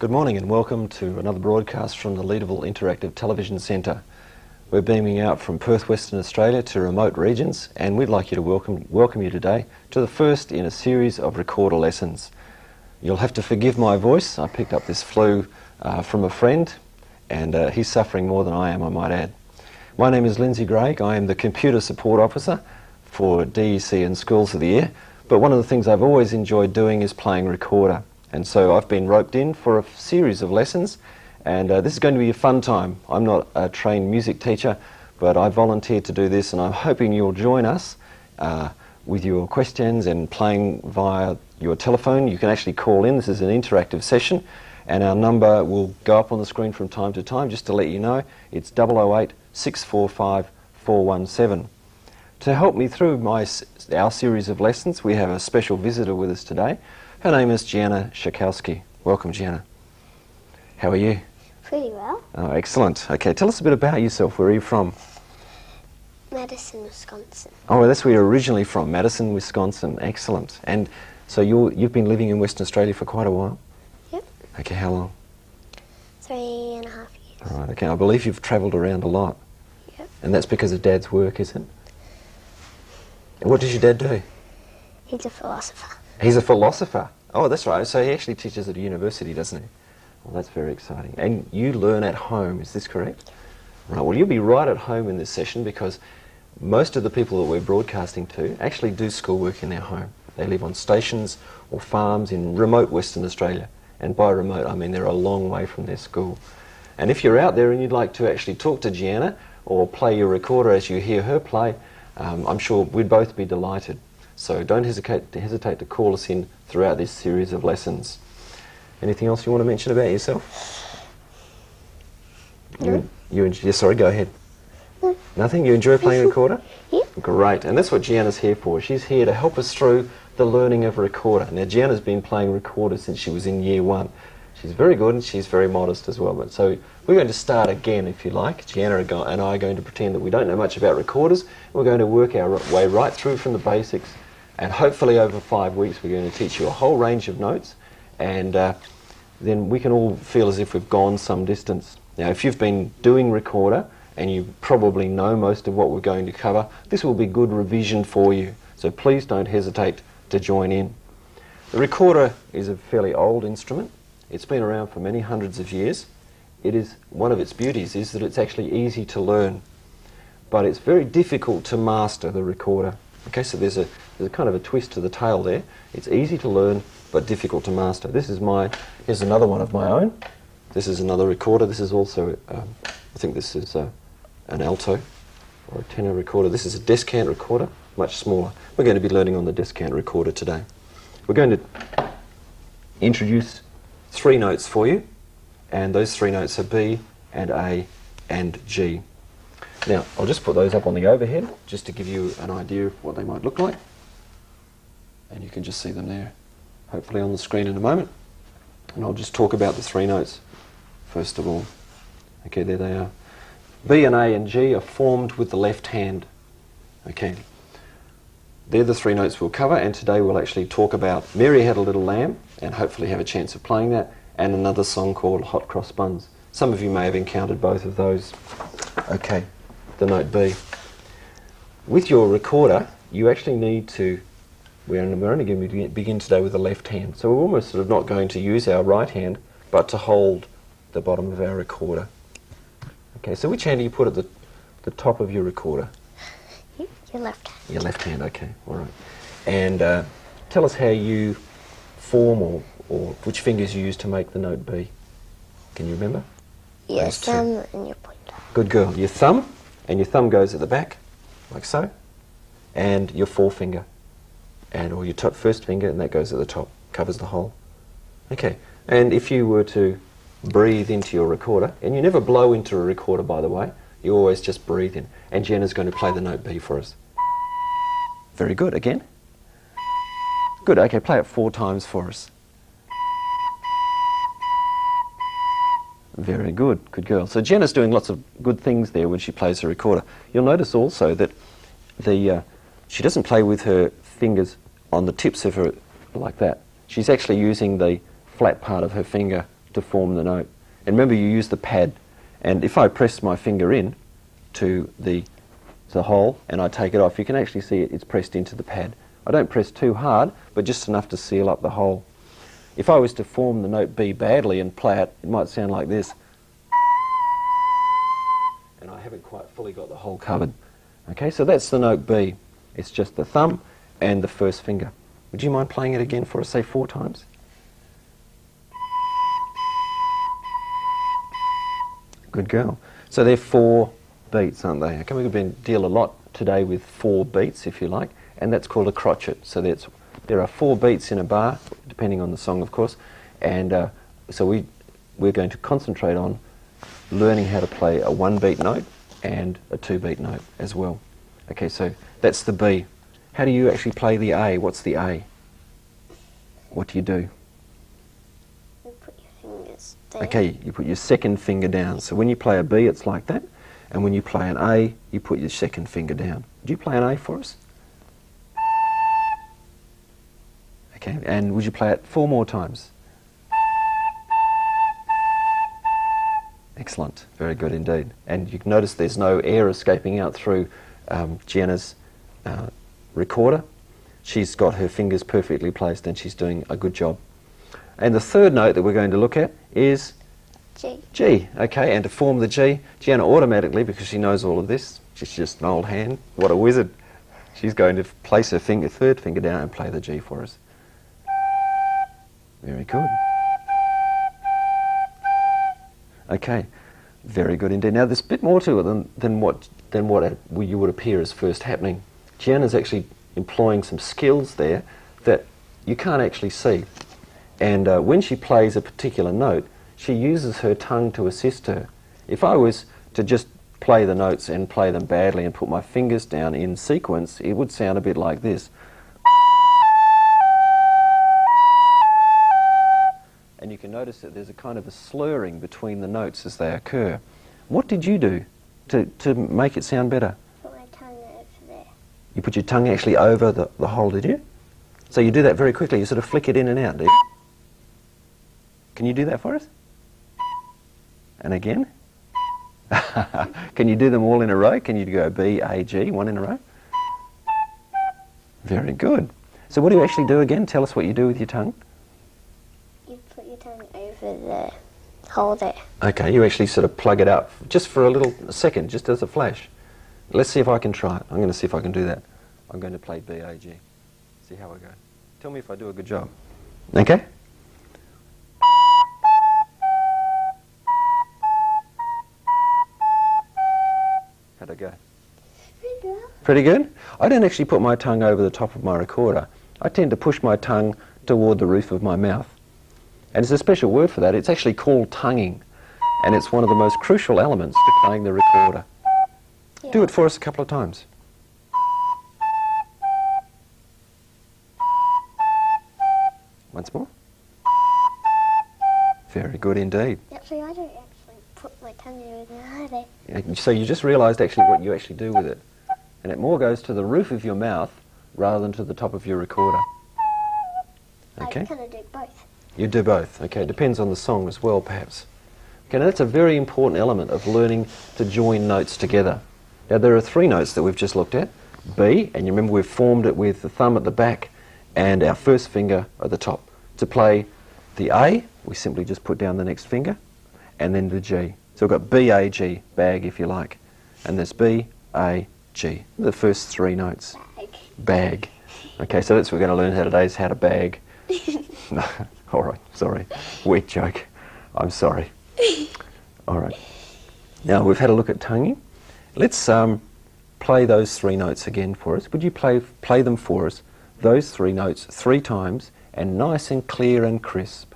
Good morning and welcome to another broadcast from the Leederville Interactive Television Centre. We're beaming out from Perth, Western Australia to remote regions, and we'd like you to welcome you today to the first in a series of recorder lessons. You'll have to forgive my voice. I picked up this flu from a friend, and he's suffering more than I am, I might add. My name is Lindsay Greig. I am the Computer Support Officer for DEC and Schools of the Year, but one of the things I've always enjoyed doing is playing recorder. And so I've been roped in for a series of lessons, and this is going to be a fun time. I'm not a trained music teacher, but I volunteered to do this, and I'm hoping you'll join us with your questions and playing via your telephone. You can actually call in. This is an interactive session, and our number will go up on the screen from time to time, just to let you know. It's 008 645 417. To help me through our series of lessons, we have a special visitor with us today. Her name is Gianna Schakowsky. Welcome, Gianna. How are you? Pretty well. Oh, excellent. Okay, tell us a bit about yourself. Where are you from? Madison, Wisconsin. Oh, well, that's where you're originally from, Madison, Wisconsin. Excellent. And so you've been living in Western Australia for quite a while? Yep. Okay, how long? 3.5 years. All right, okay. I believe you've travelled around a lot. Yep. And that's because of Dad's work, is it? What does your dad do? He's a philosopher. He's a philosopher. Oh, that's right. So he actually teaches at a university, doesn't he? Well, that's very exciting. And you learn at home, is this correct? Right, well, you'll be right at home in this session because most of the people that we're broadcasting to actually do schoolwork in their home. They live on stations or farms in remote Western Australia. And by remote, I mean they're a long way from their school. And if you're out there and you'd like to actually talk to Gianna or play your recorder as you hear her play, I'm sure we'd both be delighted. So don't hesitate to call us in throughout this series of lessons. Anything else you want to mention about yourself? No. Sorry, go ahead. No. Nothing? You enjoy playing recorder? Yep. Great, and that's what Gianna's here for. She's here to help us through the learning of recorder. Now, Gianna's been playing recorder since she was in year 1. She's very good and she's very modest as well. But so we're going to start again, if you like. Gianna and I are going to pretend that we don't know much about recorders. We're going to work our way right through from the basics. And hopefully over 5 weeks we're going to teach you a whole range of notes, and then we can all feel as if we've gone some distance. Now, if you've been doing recorder and you probably know most of what we're going to cover, this will be good revision for you. So please don't hesitate to join in. The recorder is a fairly old instrument. It's been around for many hundreds of years. One of its beauties is that it's actually easy to learn, but it's very difficult to master the recorder. Okay, so there's a kind of a twist to the tale there. It's easy to learn, but difficult to master. Here's another one of my own. This is another recorder. This is also, I think this is an alto or a tenor recorder. This is a descant recorder, much smaller. We're going to be learning on the descant recorder today. We're going to introduce 3 notes for you, and those 3 notes are B and A and G. Now, I'll just put those up on the overhead just to give you an idea of what they might look like. And you can just see them there, hopefully on the screen in a moment. And I'll just talk about the 3 notes first of all. Okay, there they are. B and A and G are formed with the left hand. Okay, they're the 3 notes we'll cover, and today we'll actually talk about Mary Had a Little Lamb, and hopefully have a chance of playing that, and another song called Hot Cross Buns. Some of you may have encountered both of those. Okay. The note B. With your recorder, you actually need to, we're only going to begin today with the left hand, so we're almost sort of not going to use our right hand, but to hold the bottom of our recorder. Okay, so which hand do you put at the top of your recorder? Your left hand. Your left hand, okay, all right. And tell us how you form or which fingers you use to make the note B. Can you remember? Your thumb and your pointer. Good girl. Your thumb. And your thumb goes at the back, like so, and your forefinger, or your first finger, and that goes at the top, covers the whole. Okay, and if you were to breathe into your recorder, and you never blow into a recorder, by the way, you always just breathe in, and Jenna's going to play the note B for us. Very good, again. Good, okay, play it 4 times for us. Very good, good girl. So Jenna's doing lots of good things there when she plays the recorder. You'll notice also that she doesn't play with her fingers on the tips of her like that. She's actually using the flat part of her finger to form the note. And remember, you use the pad. And if I press my finger in to the hole and I take it off, you can actually see it's pressed into the pad. I don't press too hard, but just enough to seal up the hole. If I was to form the note B badly and play it, it might sound like this. And I haven't quite fully got the hole covered. Okay, so that's the note B. It's just the thumb and the first finger. Would you mind playing it again for us, say 4 times? Good girl. So they're 4 beats, aren't they? Okay, we've been deal a lot today with 4 beats, if you like, and that's called a crotchet. So there are 4 beats in a bar, depending on the song, of course, and so we're going to concentrate on learning how to play a 1-beat note and a 2-beat note as well. Okay, so that's the B. How do you actually play the A? What's the A? What do you do? You put your fingers down. Okay, you put your second finger down. So when you play a B, it's like that. And when you play an A, you put your second finger down. Do you play an A for us? Okay, and would you play it 4 more times? Excellent, very good indeed. And you can notice there's no air escaping out through Gianna's recorder. She's got her fingers perfectly placed and she's doing a good job. And the third note that we're going to look at is G. G. Okay, and to form the G, Gianna automatically, because she knows all of this, she's just an old hand, what a wizard, she's going to place her third finger down and play the G for us. Very good. Okay, very good indeed. Now there's a bit more to it than what you would appear as first happening. Gianna's actually employing some skills there that you can't actually see. And when she plays a particular note, she uses her tongue to assist her. If I was to just play the notes and play them badly and put my fingers down in sequence, it would sound a bit like this. And you can notice that there's a kind of a slurring between the notes as they occur. What did you do to make it sound better? Put my tongue over there. You put your tongue actually over the hole, did you? So you do that very quickly, you sort of flick it in and out, do you? Can you do that for us? And again? Can you do them all in a row? Can you go B, A, G, 1 in a row? Very good. So what do you actually do again? Tell us what you do with your tongue. You put your tongue over the hole there. Okay, you actually sort of plug it out just for a second, just as a flash. Let's see if I can try it. I'm going to see if I can do that. I'm going to play B, A, G. See how I go. Tell me if I do a good job. Okay? How'd I go? Pretty good? I don't actually put my tongue over the top of my recorder. I tend to push my tongue toward the roof of my mouth. And there's a special word for that. It's actually called tonguing. And it's one of the most crucial elements to playing the recorder. Yeah. Do it for us a couple of times. Once more. Very good indeed. Actually, I don't actually put my tongue over there either. So you just realised actually what you actually do with it. And it more goes to the roof of your mouth rather than to the top of your recorder. Okay? I kind of do both. You do both. Okay, depends on the song as well, perhaps. Okay, now that's a very important element of learning to join notes together. Now there are 3 notes that we've just looked at. B, and you remember we've formed it with the thumb at the back and our first finger at the top. To play the A, we simply just put down the next finger, and then the G. So we've got B, A, G, bag if you like. And there's B, A, G. The first 3 notes. Bag. Okay, so that's what we're going to learn how today is how to bag. No, all right, sorry. Weak joke. I'm sorry. All right. Now we've had a look at tonguing. Let's play those 3 notes again for us. Would you play them for us, those 3 notes 3 times, and nice and clear and crisp?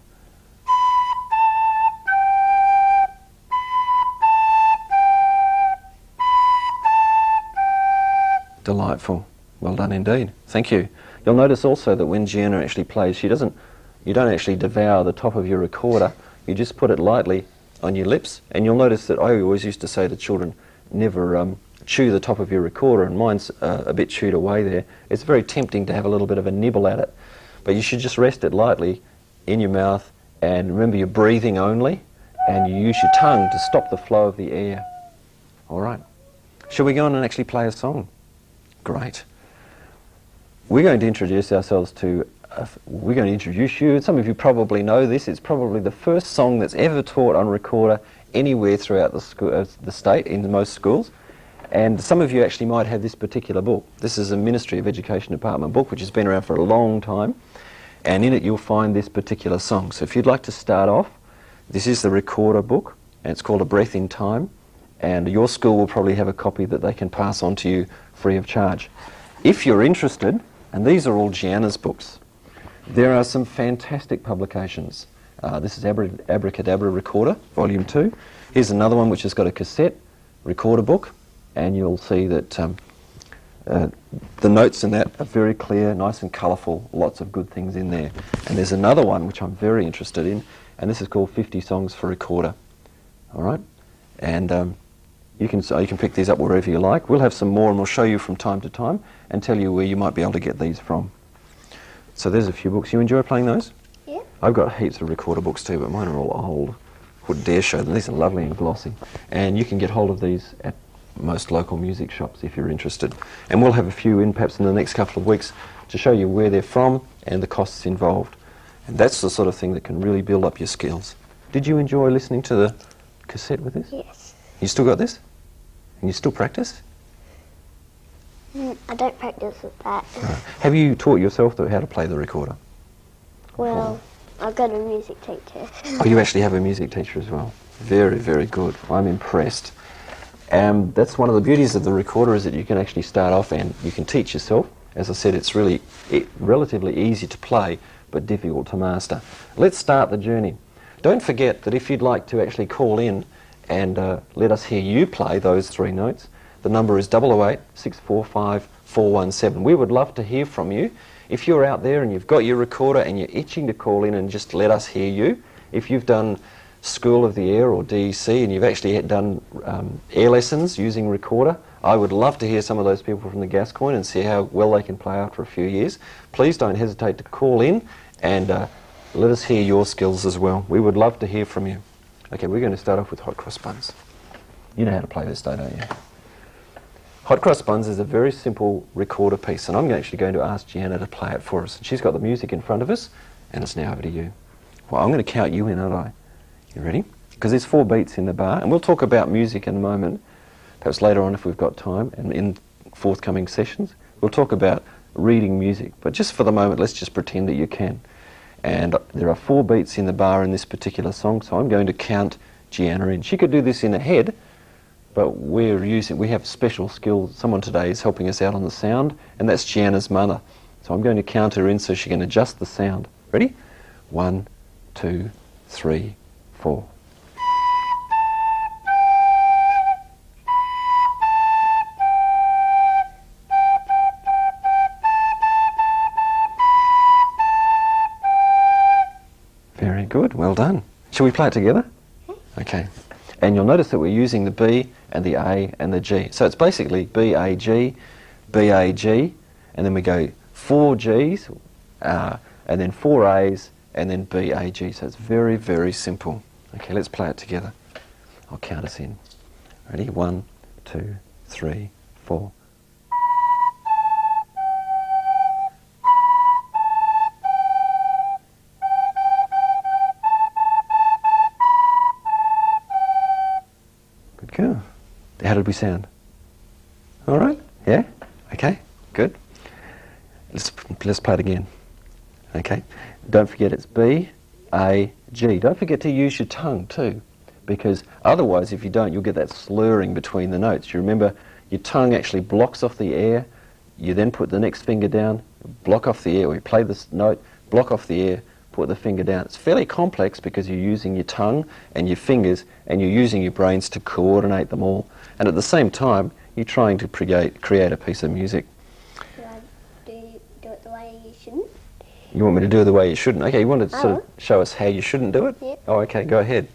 Delightful. Well done indeed. Thank you. You'll notice also that when Gianna actually plays, you don't actually devour the top of your recorder. You just put it lightly on your lips, and you'll notice that I always used to say to children, never chew the top of your recorder, and mine's a bit chewed away there. It's very tempting to have a little bit of a nibble at it, but you should just rest it lightly in your mouth And remember, you're breathing only, and you use your tongue to stop the flow of the air. All right. Shall we go on and actually play a song? Great. We're going to introduce ourselves to, we're going to introduce you. Some of you probably know this. It's probably the first song that's ever taught on recorder anywhere throughout the state, in most schools. And some of you actually might have this particular book. This is a Ministry of Education Department book, which has been around for a long time. And in it you'll find this particular song. So if you'd like to start off, this is the recorder book, and it's called A Breath in Time. And your school will probably have a copy that they can pass on to you free of charge. If you're interested, and these are all Gianna's books, there are some fantastic publications. This is Abracadabra Recorder, Volume 2. Here's another one which has got a cassette recorder book, and you'll see that the notes in that are very clear, nice and colourful, lots of good things in there. And there's another one which I'm very interested in, and this is called 50 Songs for Recorder. All right? And you can pick these up wherever you like. We'll have some more, and we'll show you from time to time and tell you where you might be able to get these from. So there's a few books. You enjoy playing those? Yeah. I've got heaps of recorder books too, but mine are all old. Wouldn't dare show them. These are lovely and glossy. And you can get hold of these at most local music shops if you're interested. And we'll have a few in perhaps in the next couple of weeks to show you where they're from and the costs involved. And that's the sort of thing that can really build up your skills. Did you enjoy listening to the cassette with this? Yes. You still got this? And you still practice? I don't practice with that. Right. Have you taught yourself how to play the recorder? Well, I've got a music teacher. Oh, you actually have a music teacher as well. Very, very good. I'm impressed. That's one of the beauties of the recorder, is that you can actually start off and you can teach yourself. As I said, it's really relatively easy to play, but difficult to master. Let's start the journey. Don't forget that if you'd like to actually call in and let us hear you play those three notes, the number is 008 645 417. We would love to hear from you. If you're out there and you've got your recorder and you're itching to call in and just let us hear you, if you've done School of the Air or DEC and you've actually done air lessons using recorder, I would love to hear some of those people from the Gascoyne and see how well they can play after a few years. Please don't hesitate to call in and let us hear your skills as well. We would love to hear from you. Okay, we're going to start off with Hot Cross Buns. You know how to play this, don't you? Hot Cross Buns is a very simple recorder piece, and I'm actually going to ask Gianna to play it for us. She's got the music in front of us, and it's now over to you. Well, I'm going to count you in, aren't I? You ready? Because there's 4 beats in the bar, and we'll talk about music in a moment, perhaps later on if we've got time, and in forthcoming sessions. We'll talk about reading music, but just for the moment, let's just pretend that you can. And there are 4 beats in the bar in this particular song, so I'm going to count Gianna in. She could do this in her head, but we have special skills. Someone today is helping us out on the sound, and that's Gianna's mother. So I'm going to count her in so she can adjust the sound. Ready? 1, 2, 3, 4. Very good, well done. Shall we play it together? Okay. And you'll notice that we're using the B and the A and the G. So it's basically B, A, G, B, A, G, and then we go 4 Gs, and then 4 As, and then B, A, G. So it's very, very simple. Okay, let's play it together. I'll count us in. Ready? 1, 2, 3, 4. Good girl. How did we sound? All right? Yeah? Okay, good. Let's play it again. Okay. Don't forget it's B, A, G. Don't forget to use your tongue too, because otherwise if you don't, you'll get that slurring between the notes. You remember your tongue actually blocks off the air. You then put the next finger down, block off the air, or you play this note, block off the air, put the finger down. It's fairly complex because you're using your tongue and your fingers and you're using your brains to coordinate them all. And at the same time, you're trying to create a piece of music. Should I do it the way you shouldn't? You want me to do it the way you shouldn't? Okay, you want to sort of show us how you shouldn't do it? Yep. Oh, okay, go ahead.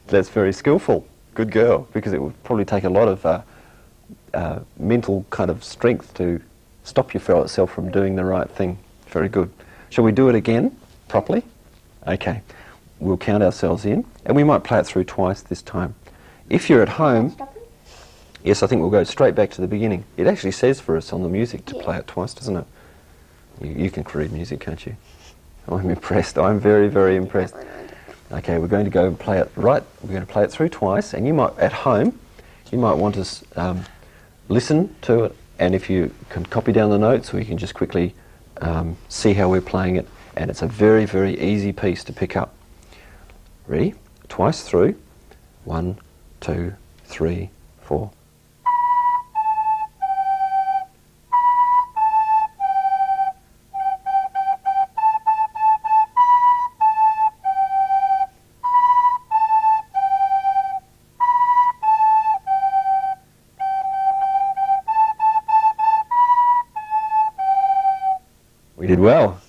That's very skillful. Good girl, because it would probably take a lot of mental kind of strength to stop yourself from doing the right thing. Very good. Shall we do it again, properly? Okay. We'll count ourselves in, and we might play it through twice this time. If you're at home, yes, I think we'll go straight back to the beginning. It actually says for us on the music to play it twice, doesn't it? You can read music, can't you? I'm impressed. I'm very, very impressed. Okay, we're going to go and play it right. We're going to play it through twice, and you might, at home, you might want to listen to it, and if you can copy down the notes, we can just quickly see how we're playing it, and it's a very, very easy piece to pick up. Ready? Twice through. 1, 2, 3, 4. We did well.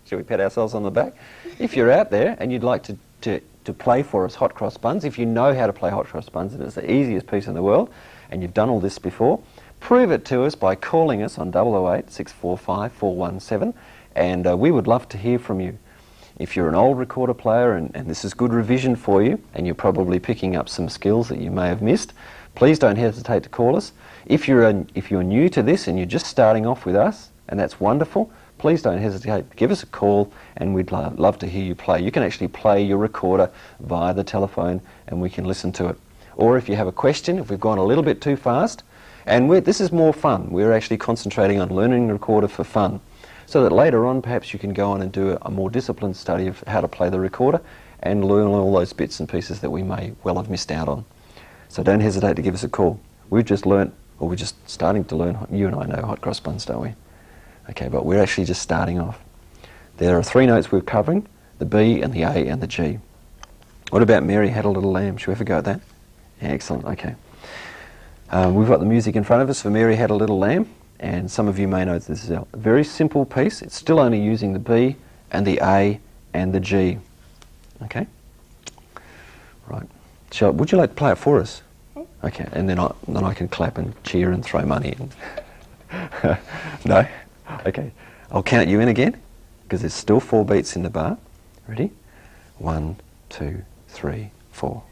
Shall we pat ourselves on the back? If you're out there and you'd like to play for us Hot Cross Buns, if you know how to play Hot Cross Buns and it's the easiest piece in the world and you've done all this before, prove it to us by calling us on 008 645 417, and we would love to hear from you. If you're an old recorder player and this is good revision for you and you're probably picking up some skills that you may have missed, please don't hesitate to call us. If you're new to this and you're just starting off with us, and that's wonderful, please don't hesitate. Give us a call and we'd love to hear you play. You can actually play your recorder via the telephone and we can listen to it. Or if you have a question, if we've gone a little bit too fast, and this is more fun. We're actually concentrating on learning the recorder for fun, so that later on perhaps you can go on and do a more disciplined study of how to play the recorder and learn all those bits and pieces that we may well have missed out on. So don't hesitate to give us a call. We've just learnt, or we're just starting to learn, you and I know Hot Cross Buns, don't we? Okay, but we're actually just starting off. There are 3 notes we're covering, the B and the A and the G. What about Mary Had a Little Lamb? Should we ever go at that? Yeah, excellent, okay. We've got the music in front of us for Mary Had a Little Lamb, and some of you may know this is a very simple piece. It's still only using the B and the A and the G. Okay? Right. Would you like to play it for us? Okay, and then I can clap and cheer and throw money in. No? Okay, I'll count you in again, because there's still 4 beats in the bar. Ready? 1, 2, 3, 4.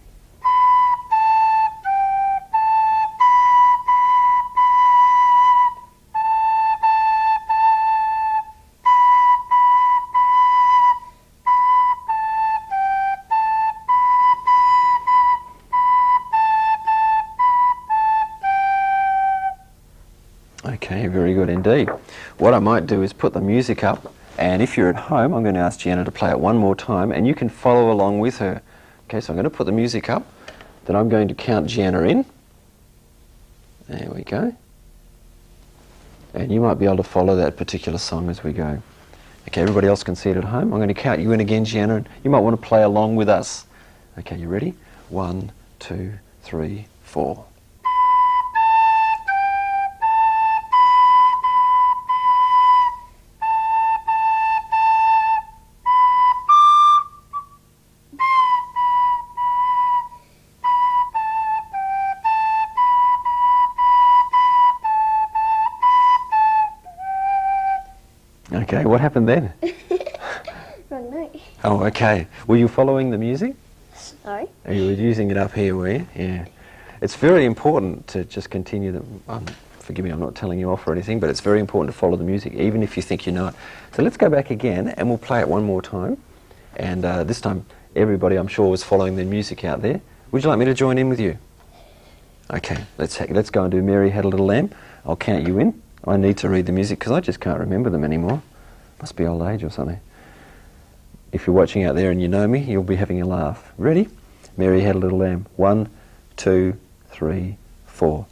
Okay, very good indeed. What I might do is put the music up, and if you're at home, I'm going to ask Gianna to play it one more time, and you can follow along with her. Okay, so I'm going to put the music up, then I'm going to count Gianna in. There we go. And you might be able to follow that particular song as we go. Okay, everybody else can see it at home. I'm going to count you in again, Gianna, and you might want to play along with us. Okay, you ready? 1, 2, 3, 4. Okay, what happened then? Wrong note. Oh, okay. Were you following the music? Sorry? You were using it up here, were you? Yeah. It's very important to just continue the... forgive me, I'm not telling you off or anything, but it's very important to follow the music, even if you think you're not. So let's go back again, and we'll play it one more time. And this time, everybody, I'm sure, was following the music out there. Would you like me to join in with you? Okay, let's go and do Mary Had a Little Lamb. I'll count you in. I need to read the music because I just can't remember them anymore. Must be old age or something. If you're watching out there and you know me, you'll be having a laugh. Ready? Mary Had a Little Lamb. 1, 2, 3, 4.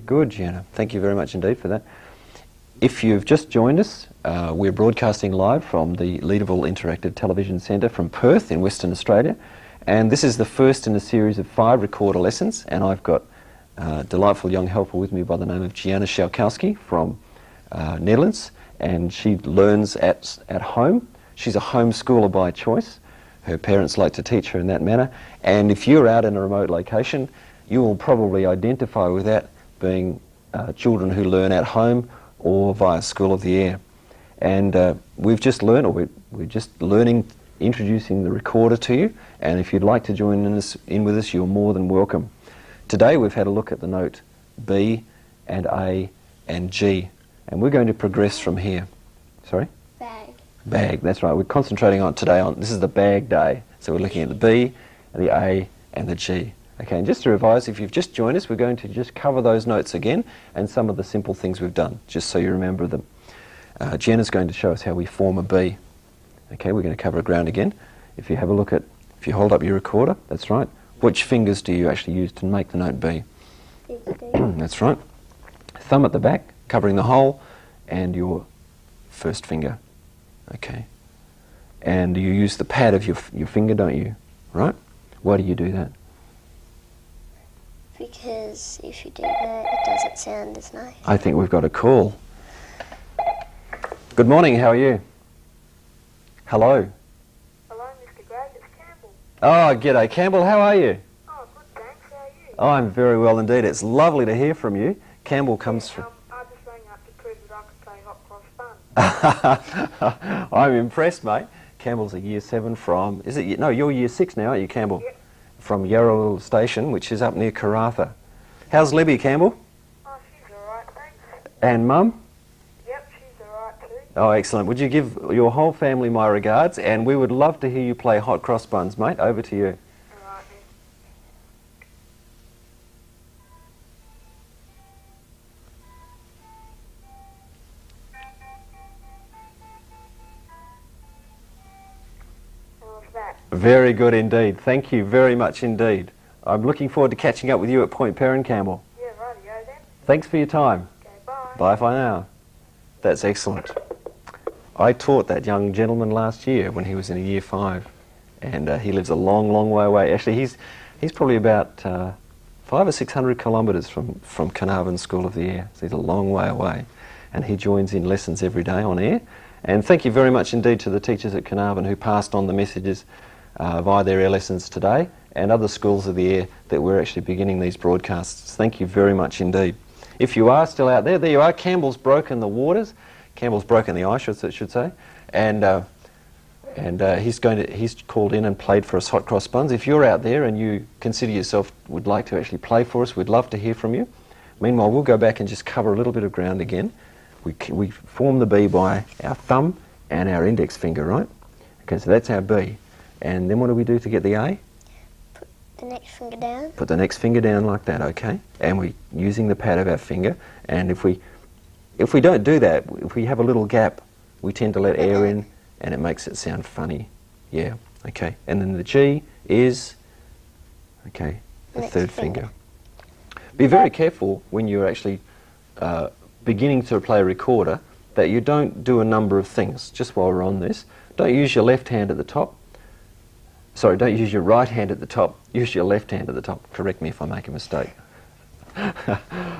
Good, Gianna. Thank you very much indeed for that. If you've just joined us, we're broadcasting live from the Leederville Interactive Television Centre from Perth in Western Australia, And this is the first in a series of 5 recorder lessons, and I've got a delightful young helper with me by the name of Gianna Shalkowski from Netherlands, and she learns at home. She's a homeschooler by choice. Her parents like to teach her in that manner, and if you're out in a remote location, you will probably identify with that being children who learn at home or via School of the Air. And we've just learned, or we're just learning, introducing the recorder to you, and if you'd like to join in with us, you're more than welcome. Today we've had a look at the note B and A and G, and we're going to progress from here. Sorry? Bag. Bag, that's right. We're concentrating on today on, this is the bag day, so we're looking at the B, and the A and the G. Okay, and just to revise, if you've just joined us, we're going to just cover those notes again and some of the simple things we've done, just so you remember them. Jenna's going to show us how we form a B. Okay, we're going to cover ground again. If you have a look at, if you hold up your recorder, that's right. Which fingers do you actually use to make the note B? That's right. Thumb at the back, covering the hole, and your first finger. Okay. And you use the pad of your finger, don't you? Right? Why do you do that? Because if you do that, it doesn't sound as nice. I think we've got a call. Good morning, how are you? Hello. Hello, Mr. Gray, it's Campbell. Oh, g'day Campbell, how are you? Oh, good, thanks. How are you? Oh, I'm very well indeed. It's lovely to hear from you. Campbell comes from... I just rang up to prove that I could play hot cross bun. I'm impressed, mate. Campbell's a year 7 from... Is it? No, you're year 6 now, aren't you, Campbell? Yep. From Yarraville Station, which is up near Karratha. How's Libby, Campbell? Oh, she's alright, thanks. And Mum? Yep, she's alright too. Oh, excellent. Would you give your whole family my regards? And we would love to hear you play Hot Cross Buns, mate. Over to you. Alright then. How's that? Very good indeed. Thank you very much indeed. I'm looking forward to catching up with you at Point Perrin, Campbell. Yeah, rightio then. Thanks for your time. Okay, bye. Bye for now. That's excellent. I taught that young gentleman last year when he was in a year 5, and he lives a long, long way away. Actually, he's probably about 500 or 600 kilometres from Carnarvon School of the Air. So he's a long way away, and he joins in lessons every day on air. And thank you very much indeed to the teachers at Carnarvon who passed on the messages via their air lessons today, and other schools of the air that we're actually beginning these broadcasts. Thank you very much indeed. If you are still out there, there you are. Campbell's broken the waters. Campbell's broken the ice, I should say, and he's called in and played for us Hot Cross Buns. If you're out there and you consider yourself would like to actually play for us, we'd love to hear from you. Meanwhile, we'll go back and just cover a little bit of ground again. We form the B by our thumb and our index finger, right? Okay, so that's our B. And then what do we do to get the A? Put the next finger down. Put the next finger down like that, okay? And we're using the pad of our finger, and if we don't do that, if we have a little gap, we tend to let air in, and it makes it sound funny. Yeah, okay. And then the G is, okay, the Next third finger. finger. Be very careful when you're actually beginning to play a recorder that you don't do a number of things. Just while we're on this, don't use your left hand at the top. Sorry, don't use your right hand at the top. Use your left hand at the top. Correct me if I make a mistake.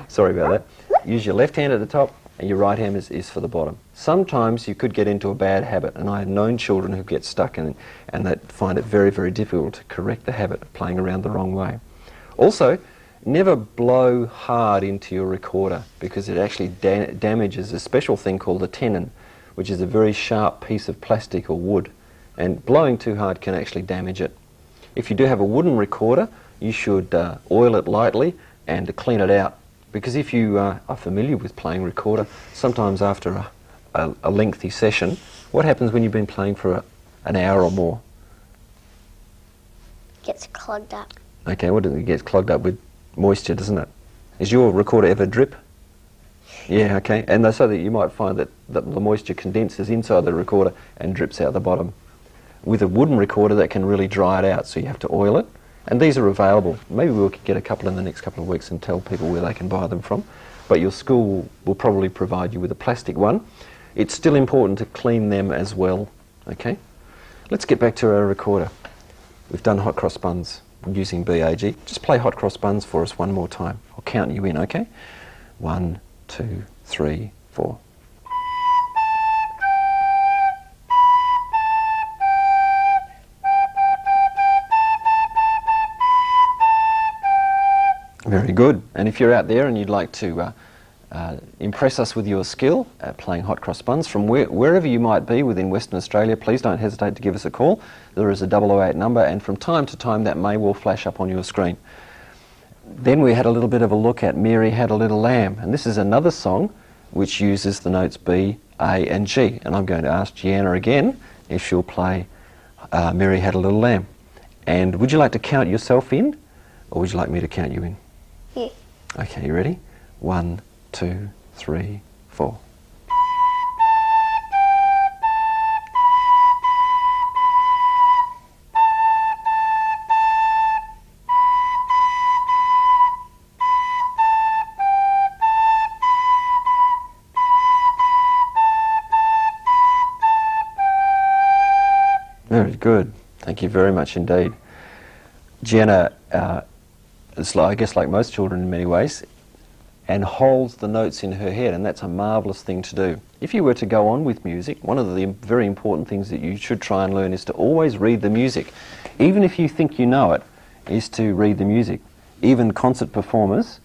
Sorry about that. Use your left hand at the top, and your right hand is for the bottom. Sometimes you could get into a bad habit, and I have known children who get stuck in, and that find it very, very difficult to correct the habit of playing around the wrong way. Also, never blow hard into your recorder, because it actually damages a special thing called a tenon, which is a very sharp piece of plastic or wood, and blowing too hard can actually damage it. If you do have a wooden recorder, you should oil it lightly and clean it out, because if you are familiar with playing recorder, sometimes after a lengthy session, what happens when you've been playing for an hour or more? Gets clogged up. Okay, what does it get clogged up with? Moisture, doesn't it? Is your recorder ever drip? Yeah, okay. And so that you might find that the moisture condenses inside the recorder and drips out the bottom. With a wooden recorder, that can really dry it out, so you have to oil it. And these are available. Maybe we'll get a couple in the next couple of weeks and tell people where they can buy them from. But your school will probably provide you with a plastic one. It's still important to clean them as well. Okay? Let's get back to our recorder. We've done hot cross buns using BAG. Just play hot cross buns for us one more time. I'll count you in, okay? 1, 2, 3, 4. Very good. And if you're out there and you'd like to impress us with your skill at playing hot cross buns from wherever you might be within Western Australia, please don't hesitate to give us a call. There is a 008 number, and from time to time that may well flash up on your screen. Then we had a little bit of a look at Mary Had a Little Lamb, and this is another song which uses the notes B, A and G, and I'm going to ask Gianna again if she'll play Mary Had a Little Lamb. And would you like to count yourself in, or would you like me to count you in? Yeah. Okay, you ready? 1, 2, 3, 4. Very good. Thank you very much indeed. Gianna is, I guess, like most children in many ways, and holds the notes in her head, and that's a marvellous thing to do. If you were to go on with music, one of the very important things that you should try and learn is to always read the music. Even if you think you know it, is to read the music. Even concert performers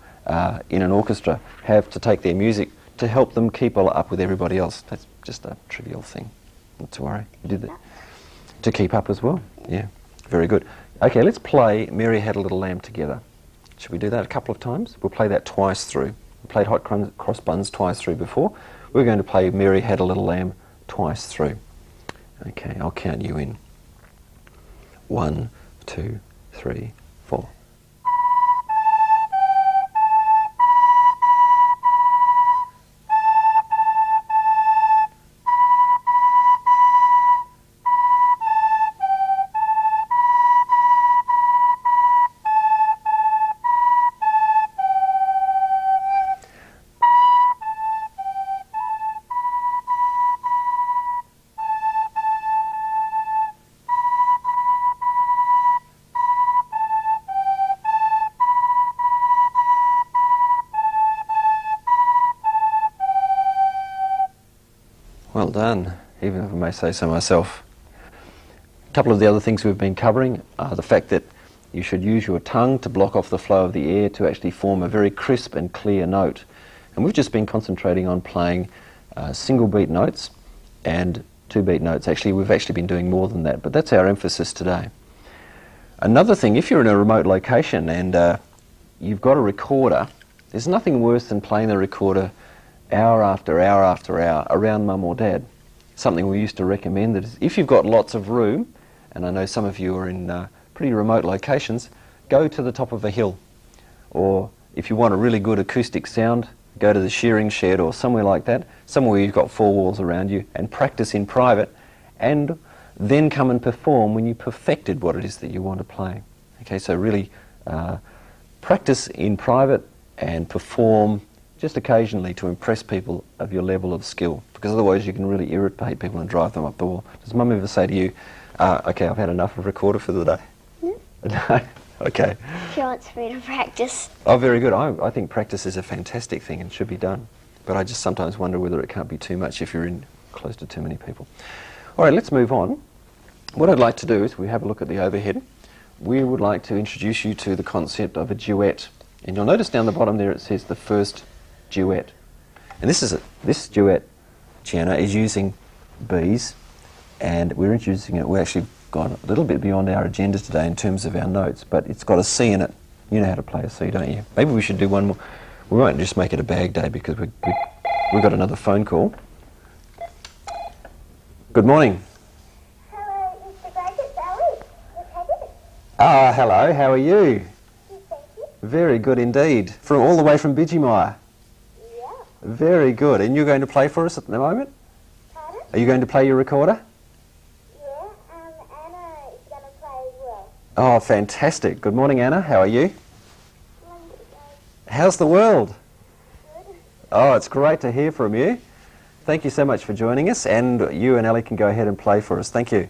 in an orchestra have to take their music to help them keep up with everybody else. That's just a trivial thing. Not to worry. You did that. To keep up as well. Yeah, very good. Okay, let's play Mary Had a Little Lamb together. Should we do that a couple of times? We'll play that twice through. We played hot cross buns twice through before. We're going to play Mary Had a Little Lamb twice through. Okay, I'll count you in. 1, 2, 3, 4. Well done, even if I may say so myself. A couple of the other things we've been covering are the fact that you should use your tongue to block off the flow of the air to actually form a very crisp and clear note. And we've just been concentrating on playing single beat notes and 2-beat notes. Actually, we've actually been doing more than that, but that's our emphasis today. Another thing, if you're in a remote location and you've got a recorder, there's nothing worse than playing the recorder hour after hour after hour around mum or dad. Something we used to recommend that is, if you've got lots of room, and I know some of you are in pretty remote locations, go to the top of a hill. Or if you want a really good acoustic sound, go to the shearing shed or somewhere like that, somewhere where you've got 4 walls around you, and practice in private, and then come and perform when you perfected what it is that you want to play. Okay, so really practice in private and perform just occasionally to impress people of your level of skill, because otherwise you can really irritate people and drive them up the wall. Does Mum ever say to you, okay, I've had enough of recorder for the day? No? Okay. She wants me to practice. Oh, very good. I think practice is a fantastic thing and should be done. But I just sometimes wonder whether it can't be too much if you're in close to too many people. All right, let's move on. What I'd like to do is we have a look at the overhead. We would like to introduce you to the concept of a duet. And you'll notice down the bottom there it says the first duet. And this duet, Gianna, is using B's, and we're introducing it. We actually gone a little bit beyond our agenda today in terms of our notes, but it's got a C in it. You know how to play a C, don't you? Maybe we should do one more. We won't just make it a bag day because we've got another phone call. Good morning. Hello, Mr. Gracious, Ellie. Ah, hello. How are you? Thank you. Very good indeed. All the way from Bidgemire. Yeah. Very good. And you're going to play for us at the moment? Pardon? Are you going to play your recorder? Yeah, Anna is going to play as well. Oh, fantastic. Good morning, Anna. How are you? How's the world? Good. Oh, it's great to hear from you. Thank you so much for joining us, and you and Ellie can go ahead and play for us. Thank you.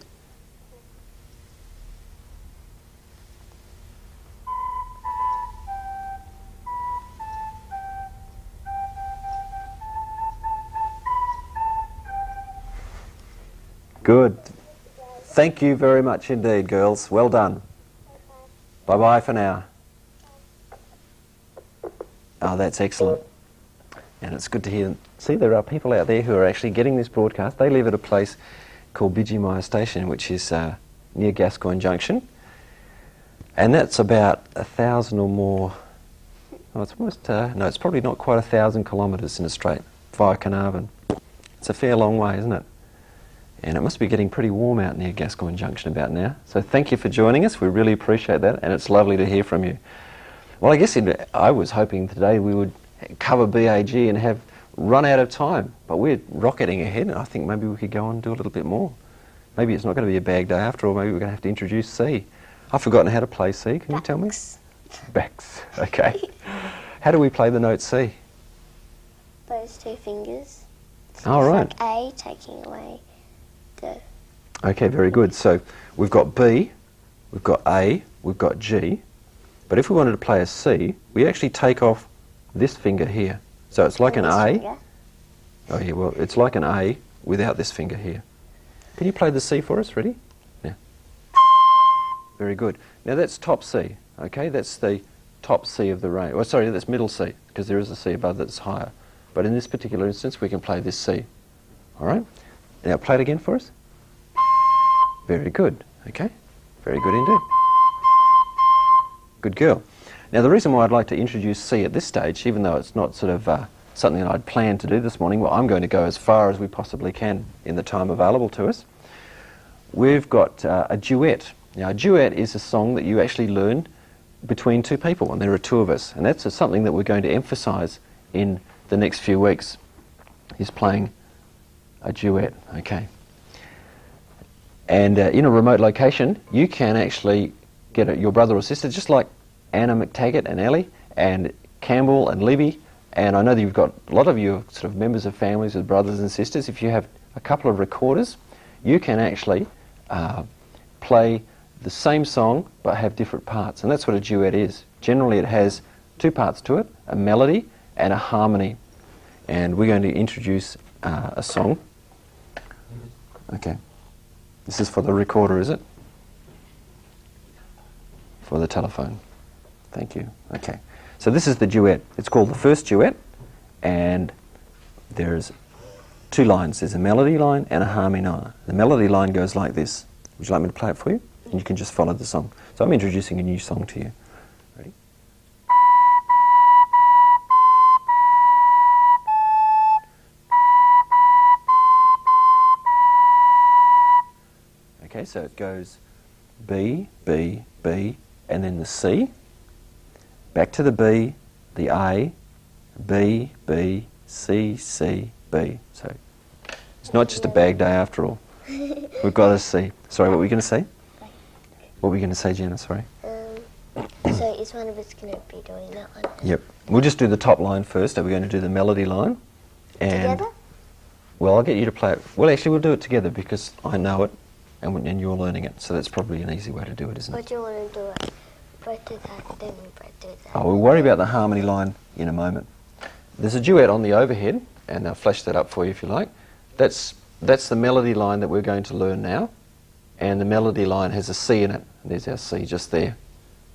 Good. Thank you very much indeed, girls. Well done. Bye-bye for now. Oh, that's excellent. And it's good to hear. See, there are people out there who are actually getting this broadcast. They live at a place called Bidgymire Station, which is near Gascoyne Junction. And that's about 1,000 or more. Oh, it's almost, no, it's probably not quite 1,000 kilometres in a straight via Carnarvon. It's a fair long way, isn't it? And it must be getting pretty warm out near Gascoyne Junction about now. So thank you for joining us. We really appreciate that, and it's lovely to hear from you. Well, I guess I was hoping today we would cover BAG and have run out of time, but we're rocketing ahead, and I think maybe we could go on and do a little bit more. Maybe it's not going to be a bag day after all. Maybe we're going to have to introduce C. I've forgotten how to play C. Can you tell me? Backs. Okay. How do we play the note C? Those two fingers. All right. Like A, taking away the... Okay, very good. So we've got B, we've got A, we've got G, but if we wanted to play a C, we actually take off this finger here. So it's like an A. Finger. Oh yeah, well, it's like an A without this finger here. Can you play the C for us? Ready? Yeah. Very good. Now that's top C, okay? That's the top C of the range. Oh, sorry, that's middle C, because there is a C above that's higher. But in this particular instance, we can play this C. All right? Now play it again for us. Very good, okay? Very good indeed. Good girl. Now the reason why I'd like to introduce C at this stage, even though it's not sort of something that I'd planned to do this morning, well, I'm going to go as far as we possibly can in the time available to us. We've got a duet. Now a duet is a song that you actually learn between two people, and there are two of us, and that's something that we're going to emphasise in the next few weeks, is playing a duet, okay? And in a remote location, you can actually get your brother or sister, just like Anna McTaggart and Ellie and Campbell and Libby, and I know that you've got a lot of you are sort of members of families with brothers and sisters. If you have a couple of recorders, you can actually play the same song but have different parts, and that's what a duet is. Generally it has two parts to it, a melody and a harmony, and we're going to introduce a song. Okay, this is for the recorder, is it? For the telephone. Thank you. Okay, so this is the duet. It's called the first duet, and there's two lines. There's a melody line and a harmony line. The melody line goes like this. Would you like me to play it for you? And you can just follow the song. So I'm introducing a new song to you. Ready? Okay, so it goes B, B, B, and then the C, back to the B, the A, B, B, C, C, B. So it's not just a bag day after all. We've got a C. Sorry, what were you going to say? What were you going to say, Jenna? Sorry. So is one of us going to be doing that one? Yep. We'll just do the top line first. Are we going to do the melody line? And Together? well, I'll get you to play it. Well, actually, we'll do it together because I know it and you're learning it. So that's probably an easy way to do it, isn't Or it? do you want to do it? Both do that, then we both do that. Oh, we'll worry about the harmony line in a moment. There's a duet on the overhead, and I'll flash that up for you if you like. That's the melody line that we're going to learn now, and the melody line has a C in it. And there's our C just there.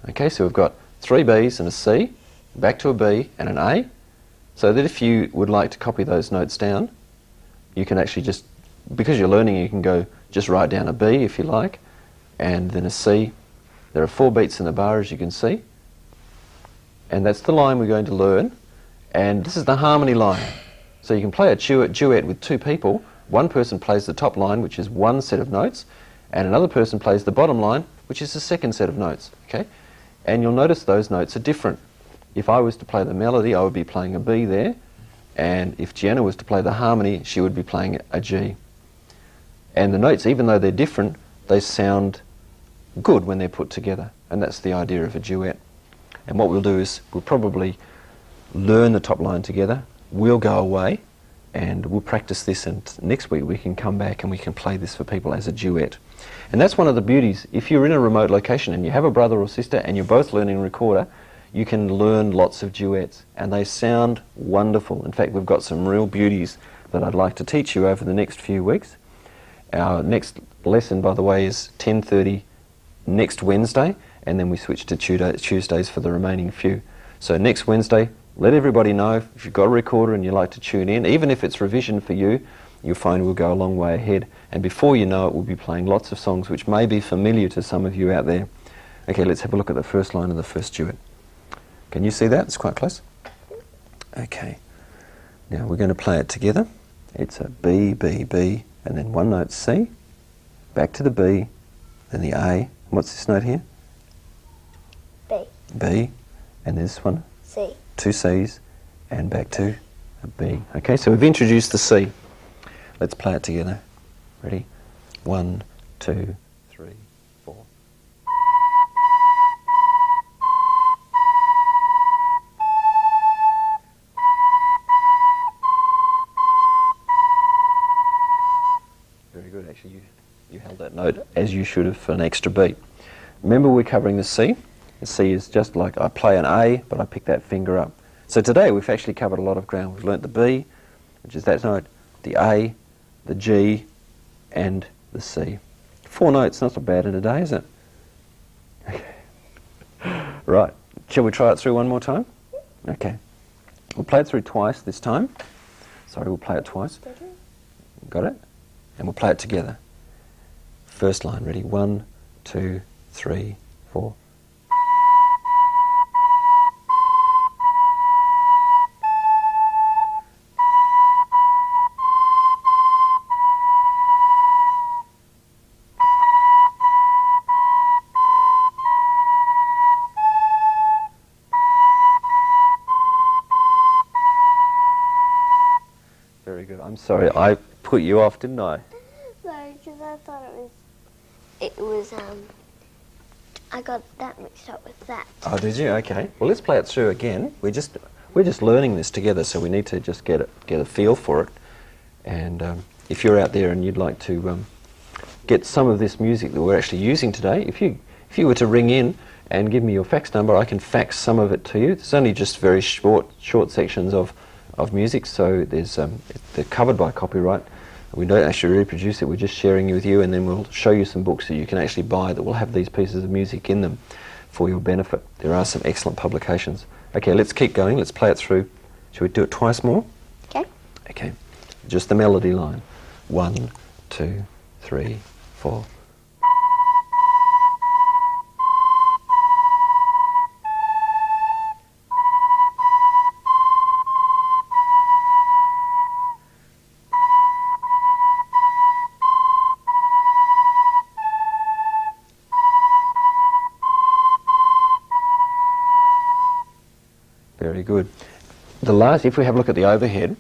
Okay, so we've got three B's and a C, back to a B and an A, so that if you would like to copy those notes down, you can actually just, because you're learning, you can go just write down a B if you like, and then a C. There are 4 beats in the bar, as you can see, and that's the line we're going to learn, and this is the harmony line. So you can play a duet with two people. One person plays the top line, which is one set of notes, and another person plays the bottom line, which is the second set of notes, okay? And you'll notice those notes are different. If I was to play the melody, I would be playing a B there, and if Gianna was to play the harmony, she would be playing a G. And the notes, even though they're different, they sound good when they're put together, and that's the idea of a duet. And what we'll do is we'll probably learn the top line together, we'll go away, and we'll practice this, and next week we can come back and we can play this for people as a duet. And that's one of the beauties. If you're in a remote location and you have a brother or sister and you're both learning recorder, you can learn lots of duets, and they sound wonderful. In fact, we've got some real beauties that I'd like to teach you over the next few weeks. Our next lesson, by the way, is 10:30 next Wednesday, and then we switch to Tuesdays for the remaining few. So next Wednesday, let everybody know if you've got a recorder and you like to tune in, even if it's revision for you, you'll find we'll go a long way ahead. And before you know it, we'll be playing lots of songs which may be familiar to some of you out there. Okay, let's have a look at the first line of the first duet. Can you see that? It's quite close. Okay. Now we're going to play it together. It's a B, B, B, and then one note C, back to the B, then the A. What's this note here? B. B, and this one? C. Two C's, and back to a B. Okay, so we've introduced the C. Let's play it together. Ready? 1, 2, 3, 4. Very good, actually. You held that note as you should have for an extra beat. Remember, we're covering the C. The C is just like I play an A, but I pick that finger up. So today we've actually covered a lot of ground. We've learnt the B, which is that note, the A, the G, and the C. 4 notes, not so bad in a day, is it? Okay. Right. Shall we try it through one more time? Okay. We'll play it through twice this time. Sorry, we'll play it twice. Got it? And we'll play it together. First line, ready? 1, 2, 3, 4. Very good. I'm sorry, I put you off, didn't I? No, because I thought it was, I got that mixed up with that. Oh, did you? Okay. Well, let's play it through again. We're just learning this together, so we need to just get a feel for it. And if you're out there and you'd like to get some of this music that we're actually using today, if you were to ring in and give me your fax number, I can fax some of it to you. It's only just very short sections of music, so they're covered by copyright. We don't actually reproduce it, we're just sharing it with you, and then we'll show you some books that you can actually buy that will have these pieces of music in them for your benefit. There are some excellent publications. Okay, let's keep going, let's play it through. Shall we do it twice more? Okay. Okay, just the melody line. 1, 2, 3, 4. Very good. If we have a look at the overhead,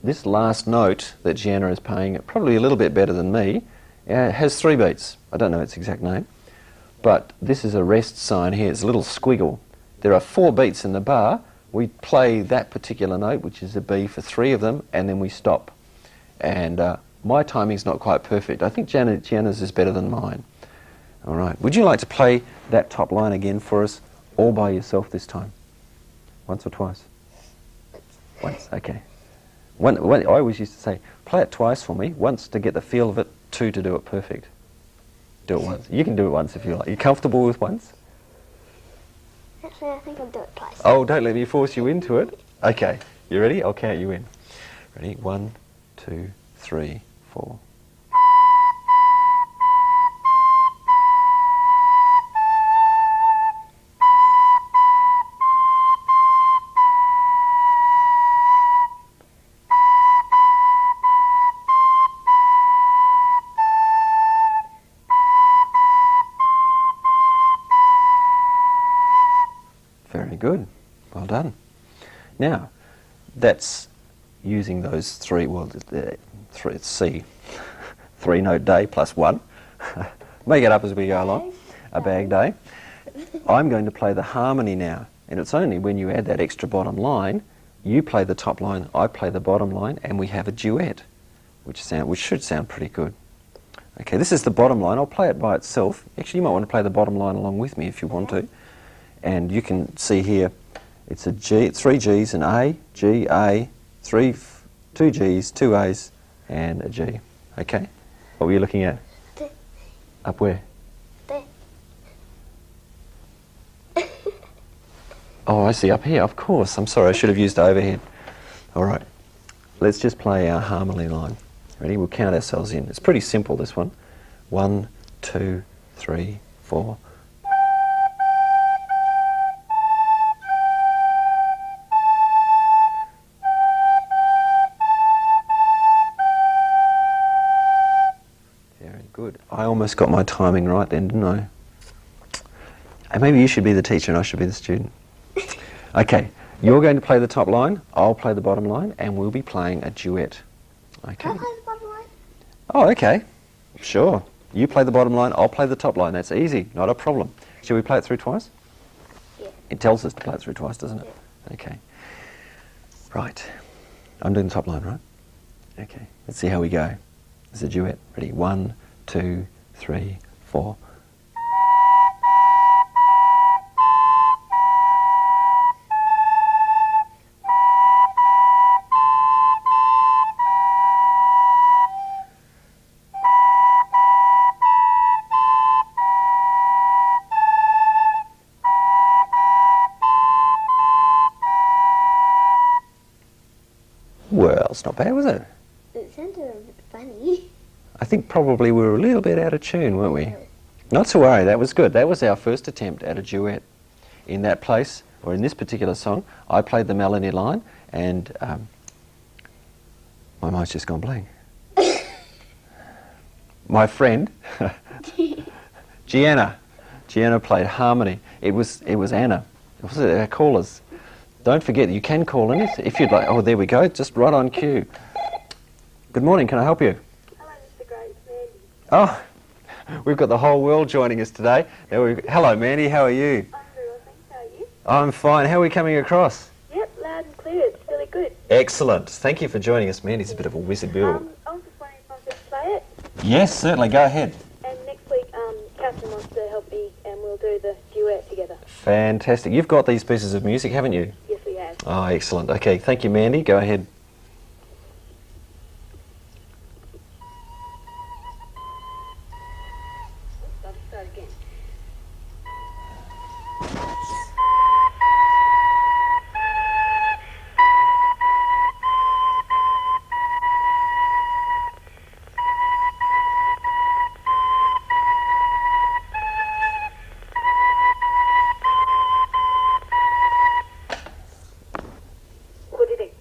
this last note that Gianna is playing, probably a little bit better than me, has 3 beats. I don't know its exact name, but this is a rest sign here. It's a little squiggle. There are 4 beats in the bar. We play that particular note, which is a B, for 3 of them, and then we stop. And my timing's not quite perfect. I think Gianna's is better than mine. All right. Would you like to play that top line again for us, all by yourself this time? Once or twice? Once, okay. I always used to say, play it twice for me, once to get the feel of it, 2 to do it perfect. Do it once. You can do it once if you like. You comfortable with once? Actually, I think I'll do it twice. Oh, don't let me force you into it. Okay, you ready? I'll count you in. Ready? 1, 2, 3, 4. Very good. Well done. Now, that's using those 3, well, it's C, 3 note day plus 1. Make it up as we go along. A bag day. I'm going to play the harmony now, and it's only when you add that extra bottom line, you play the top line, I play the bottom line, and we have a duet, which should sound pretty good. Okay, this is the bottom line. I'll play it by itself. Actually, you might want to play the bottom line along with me if you want to. And you can see here, it's a G, 3 G's, an A, G, A, 2 G's, 2 A's, and a G. Okay? What were you looking at? There. Up where? There. Oh, I see, up here, of course. I'm sorry, I should have used overhead. All right, let's just play our harmony line. Ready? We'll count ourselves in. It's pretty simple, this one. 1, 2, 3, 4. Very good. I almost got my timing right then, didn't I? And maybe you should be the teacher and I should be the student. Okay, you're going to play the top line, I'll play the bottom line, and we'll be playing a duet. Okay. Can I play the bottom line? Oh, okay. Sure. You play the bottom line, I'll play the top line. That's easy, not a problem. Shall we play it through twice? Yeah. It tells us to play it through twice, doesn't it? Yeah. Okay. Right. I'm doing the top line, right? Okay. Let's see how we go. It's a duet. Ready? 1, 2, 3, 4. Well, it's not bad, was it? It sounded a bit funny. I think probably we were a little bit out of tune, weren't we? Not to worry, that was good. That was our first attempt at a duet. In that place, or in this particular song, I played the melody line, and my mind's just gone blank. My friend, Gianna played harmony. It was Anna. It was our callers. Don't forget, you can call in if you'd like. Oh, there we go, just right on cue. Good morning, can I help you? Hello, Mr. Gray, it's Mandy. Oh, we've got the whole world joining us today. Hello, Mandy, how are you? I'm very well, thanks. How are you? I'm fine. How are we coming across? Yep, loud and clear. It's really good. Excellent. Thank you for joining us. Mandy's a bit of a wizard build. I was just wondering if I could play it. Yes, certainly. Go ahead. And next week, Catherine wants to help me, and we'll do the duet together. Fantastic. You've got these pieces of music, haven't you? Yes, we have. Oh, excellent. Okay, thank you, Mandy. Go ahead. I'll start again. What do you think?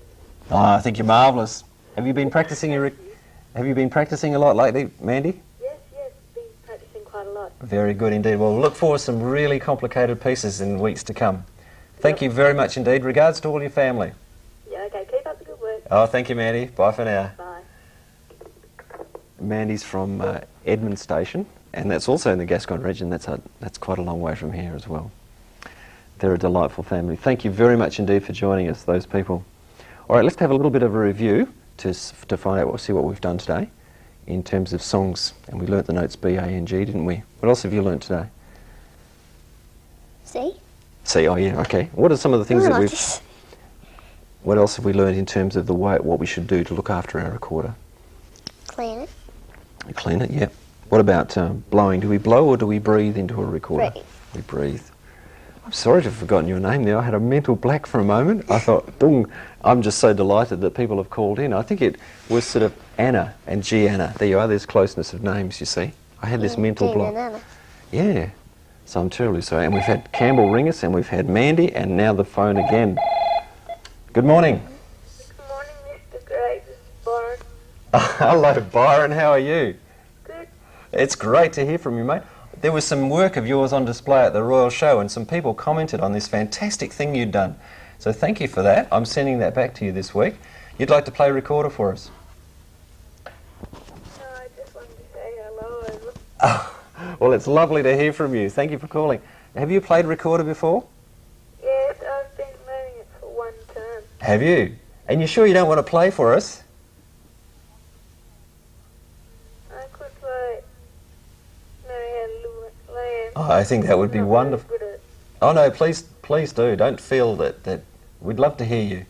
Oh, I think you're marvellous. Have you been practicing Have you been practicing a lot lately, Mandy? Yes, been practicing quite a lot. Very good indeed. Well, we'll look forward to some really complicated pieces in weeks to come. Thank you very much indeed. Regards to all your family. Yeah, okay, keep up the good work. Oh, thank you, Mandy. Bye for now. Bye. Mandy's from Edmund Station, and that's also in the Gascoyne region. That's quite a long way from here as well. They're a delightful family. Thank you very much indeed for joining us, those people. All right, let's have a little bit of a review to find out, see what we've done today in terms of songs. And we learnt the notes B, A, and G, didn't we? What else have you learnt today? See? C, oh yeah, okay. What are some of the things that we've... What else have we learned in terms of what we should do to look after our recorder? Clean it. Clean it, yeah. What about blowing? Do we blow or do we breathe into a recorder? Breathe. We breathe. I'm sorry to have forgotten your name there. I had a mental black for a moment. I thought, boom, I'm just so delighted that people have called in. I think it was sort of Anna and Gianna. There you are, there's closeness of names, you see. I had this mental Jean block. and Anna. Yeah, so I'm terribly sorry. And we've had Campbell ring us, and we've had Mandy, and now the phone again. Good morning. Good morning, Mr. Gray. This is Byron. Hello, Byron. How are you? Good. It's great to hear from you, mate. There was some work of yours on display at the Royal Show, and some people commented on this fantastic thing you'd done. So thank you for that. I'm sending that back to you this week. You'd like to play recorder for us? No, I just wanted to say hello. Well, it's lovely to hear from you. Thank you for calling. Have you played recorder before? Yes, I've been learning it for one term. Have you? And you're sure you don't want to play for us? I could play Marianne Lamb. Oh, I think that would be Not wonderful. very good at it. Oh no, please do. Don't feel that we'd love to hear you.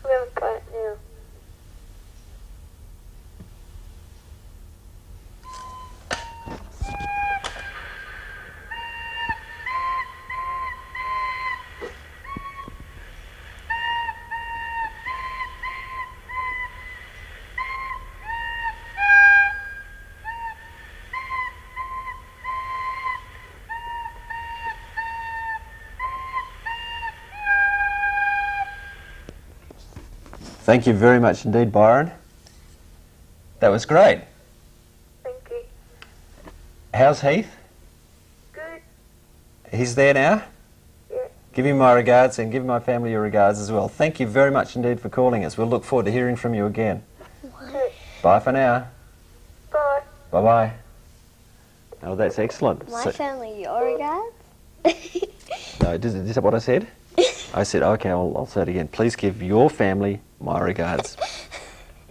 I'm going to play it now. Thank you very much indeed, Byron. That was great. Thank you. How's Heath? Good. He's there now? Yeah. Give him my regards and give my family your regards as well. Thank you very much indeed for calling us. We'll look forward to hearing from you again. Okay. Bye for now. Bye. Bye-bye. Oh, that's excellent. My family, your regards? No, is that what I said? I said, okay, I'll say it again. Please give your family my regards.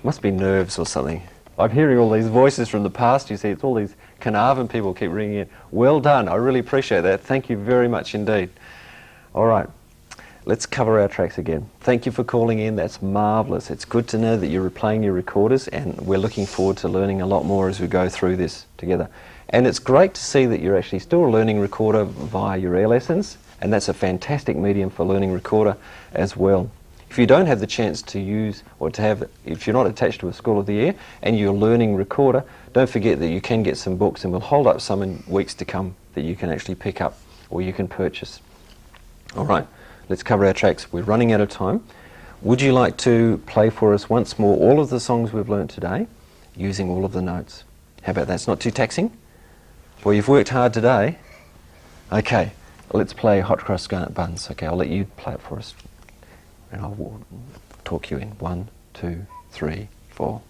Must be nerves or something. I'm hearing all these voices from the past, you see. It's all these Carnarvon people keep ringing in. Well done. I really appreciate that. Thank you very much indeed. All right. Let's cover our tracks again. Thank you for calling in. That's marvellous. It's good to know that you're replaying your recorders, and we're looking forward to learning a lot more as we go through this together. And it's great to see that you're actually still learning recorder via your air lessons, and that's a fantastic medium for learning recorder as well. If you don't have the chance to use or to have, if you're not attached to a School of the Air and you're learning recorder, don't forget that you can get some books, and we'll hold up some in weeks to come that you can actually pick up or you can purchase. All right, let's cover our tracks. We're running out of time. Would you like to play for us once more all of the songs we've learnt today using all of the notes? How about that? It's not too taxing? Well, you've worked hard today. Okay, let's play Hot Cross Garnet Buns. Okay, I'll let you play it for us. And I'll talk you in. 1, 2, 3, 4.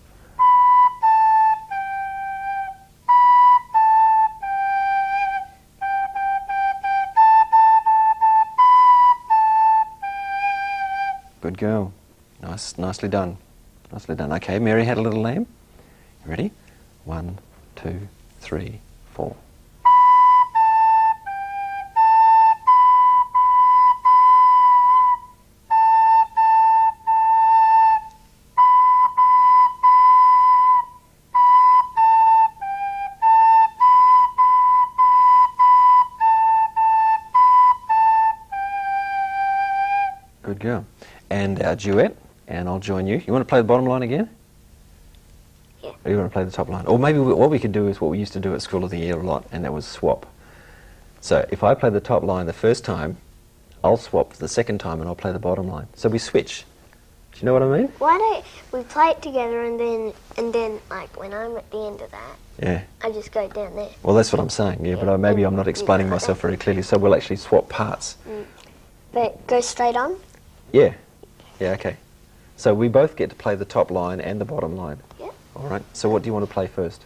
Good girl. Nicely done. Nicely done. Okay, Mary Had a Little Lamb. You ready? 1, 2, 3, 4. Good girl. And our duet, and I'll join you. You want to play the bottom line again? Yeah. Or you want to play the top line? Or maybe what we could do is what we used to do at School of the Air a lot, and that was swap. So if I play the top line the first time, I'll swap the second time and I'll play the bottom line. So we switch. Do you know what I mean? Why don't we play it together and then like when I'm at the end of that, Yeah. I just go down there. Well, that's what I'm saying, yeah, but maybe I'm not explaining myself very clearly, so we'll actually swap parts. But go straight on? Yeah. Yeah, okay. So we both get to play the top line and the bottom line. Yeah. All right. So what do you want to play first?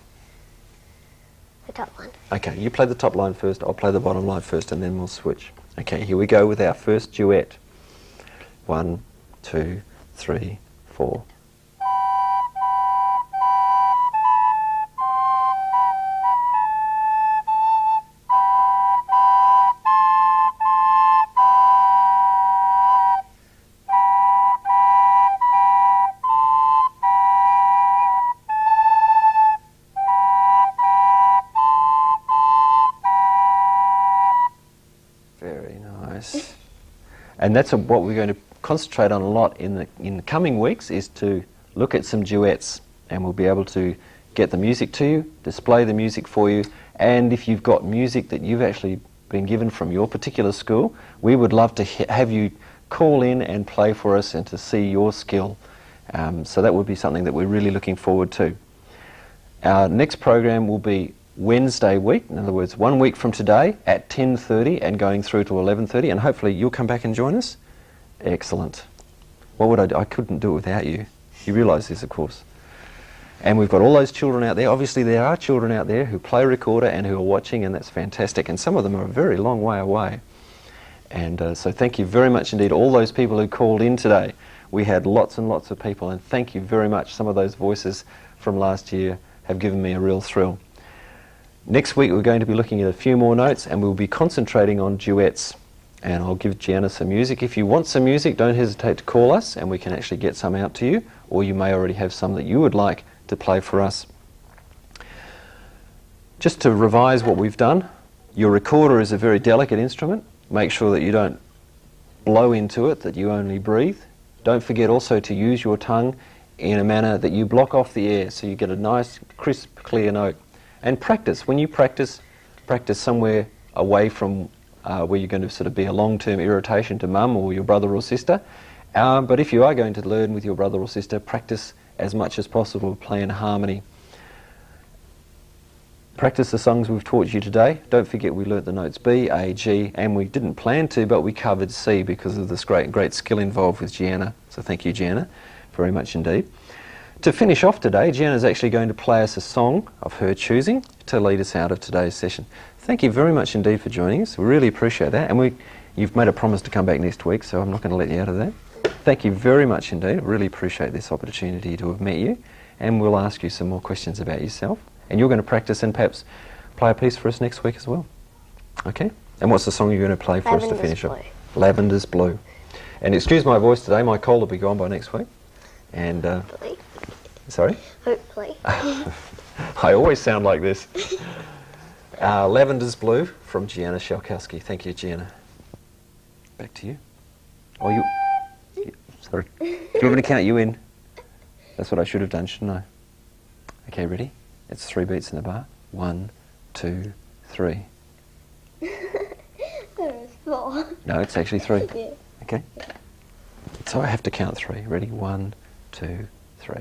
The top one. Okay, you play the top line first, I'll play the bottom line first, and then we'll switch. Okay, here we go with our first duet. 1, 2, 3, 4. Very nice. And that's what we're going to concentrate on a lot in the coming weeks, is to look at some duets, and we'll be able to get the music to you, display the music for you, and if you've got music that you've actually been given from your particular school, we would love to have you call in and play for us and to see your skill. So that would be something that we're really looking forward to. Our next program will be Wednesday week, in other words 1 week from today at 10:30 and going through to 11:30, and hopefully you'll come back and join us. Excellent. What would I do? I couldn't do it without you. You realise this, of course. And we've got all those children out there. Obviously there are children out there who play recorder and who are watching, and that's fantastic, and some of them are a very long way away. And so thank you very much indeed, all those people who called in today. We had lots and lots of people, and thank you very much. Some of those voices from last year have given me a real thrill. Next week we're going to be looking at a few more notes, and we'll be concentrating on duets, and I'll give Gianna some music. If you want some music, don't hesitate to call us and we can actually get some out to you, or you may already have some that you would like to play for us. Just to revise what we've done, your recorder is a very delicate instrument. Make sure that you don't blow into it, that you only breathe. Don't forget also to use your tongue in a manner that you block off the air so you get a nice, crisp, clear note. And practice. When you practice, practice somewhere away from where you're going to sort of be a long-term irritation to mum or your brother or sister, But if you are going to learn with your brother or sister, practice as much as possible, play in harmony. Practice the songs we've taught you today. Don't forget we learnt the notes B, A, G, and we didn't plan to, but we covered C because of this great skill involved with Gianna. So thank you, Gianna, very much indeed. To finish off today, Gianna's actually going to play us a song of her choosing to lead us out of today's session. Thank you very much indeed for joining us. We really appreciate that. And you've made a promise to come back next week, so I'm not going to let you out of that. Thank you very much indeed. I really appreciate this opportunity to have met you. And we'll ask you some more questions about yourself. And you're going to practice and perhaps play a piece for us next week as well. Okay? And what's the song you're going to play for us to finish up? Lavender's Blue. And excuse my voice today, my cold will be gone by next week. And, Hopefully. Sorry? Hopefully. I always sound like this. Lavender's Blue from Gianna Shalkowski. Thank you, Gianna. Back to you. Oh, sorry. Do you want me to count you in? That's what I should have done, shouldn't I? Okay, ready? It's 3 beats in the bar. 1, 2, 3. There is 4. No, it's actually 3. Yeah. Okay? So I have to count 3. Ready? 1, 2, 3.